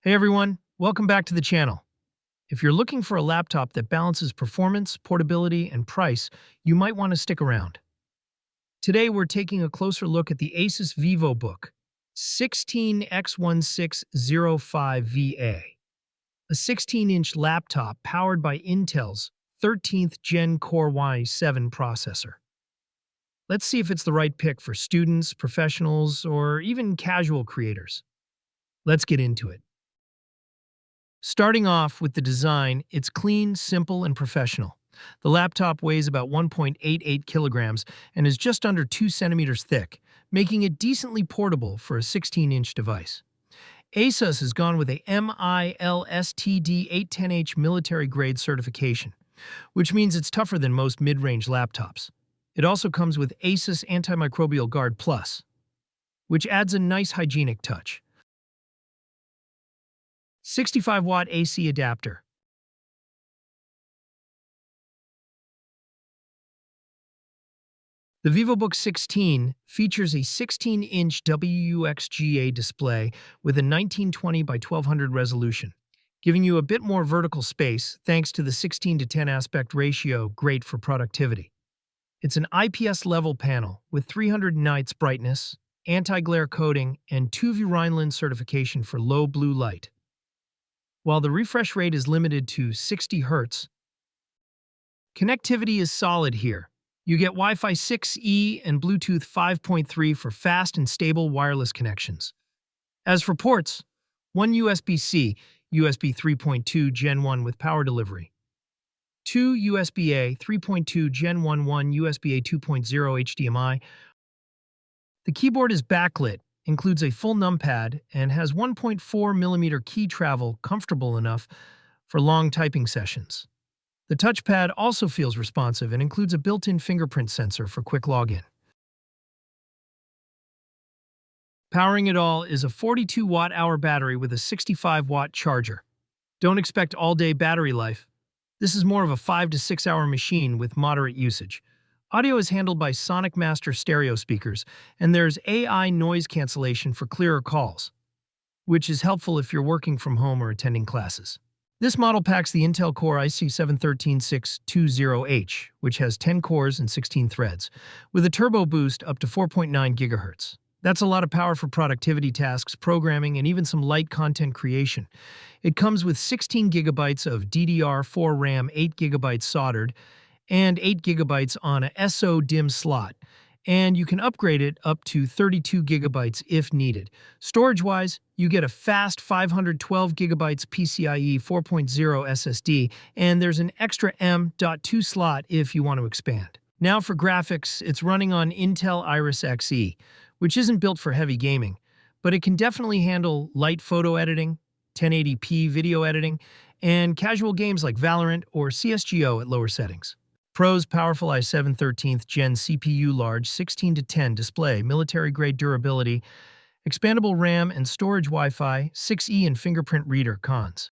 Hey everyone, welcome back to the channel. If you're looking for a laptop that balances performance, portability, and price, you might want to stick around. Today we're taking a closer look at the ASUS Vivobook 16X1605VA, a 16-inch laptop powered by Intel's 13th Gen Core i7 processor. Let's see if it's the right pick for students, professionals, or even casual creators. Let's get into it. Starting off with the design, it's clean, simple, and professional. The laptop weighs about 1.88 kilograms and is just under 2 centimeters thick, making it decently portable for a 16-inch device. ASUS has gone with a MILSTD 810H military-grade certification, which means it's tougher than most mid-range laptops. It also comes with ASUS Antimicrobial Guard Plus, which adds a nice hygienic touch. 65-watt AC adapter. The Vivobook 16 features a 16-inch WUXGA display with a 1920 by 1200 resolution, giving you a bit more vertical space thanks to the 16:10 aspect ratio, great for productivity. It's an IPS level panel with 300 nits brightness, anti-glare coating, and 2V Rhineland certification for low blue light. While the refresh rate is limited to 60 Hz, connectivity is solid here. You get Wi-Fi 6E and Bluetooth 5.3 for fast and stable wireless connections. As for ports, one USB-C, USB 3.2 Gen 1 with power delivery, two USB-A 3.2 Gen 1, one USB-A 2.0 HDMI. The keyboard is backlit, includes a full numpad, and has 1.4mm key travel comfortable enough for long typing sessions. The touchpad also feels responsive and includes a built-in fingerprint sensor for quick login. Powering it all is a 42 watt-hour battery with a 65-watt charger. Don't expect all-day battery life. This is more of a 5 to 6 hour machine with moderate usage. Audio is handled by Sonic Master stereo speakers, and there's AI noise cancellation for clearer calls, which is helpful if you're working from home or attending classes. This model packs the Intel Core i7-13620H, which has 10 cores and 16 threads, with a turbo boost up to 4.9 GHz. That's a lot of power for productivity tasks, programming, and even some light content creation. It comes with 16 GB of DDR4 RAM, 8 GB soldered, and 8 GB on a SO DIMM slot, and you can upgrade it up to 32 GB if needed. Storage-wise, you get a fast 512 GB PCIe 4.0 SSD, and there's an extra M.2 slot if you want to expand. Now for graphics, it's running on Intel Iris Xe, which isn't built for heavy gaming, but it can definitely handle light photo editing, 1080p video editing, and casual games like Valorant or CSGO at lower settings. Pros: powerful i7 13th Gen CPU, large 16:10 display, military-grade durability, expandable RAM and storage, Wi-Fi 6E and fingerprint reader. Cons: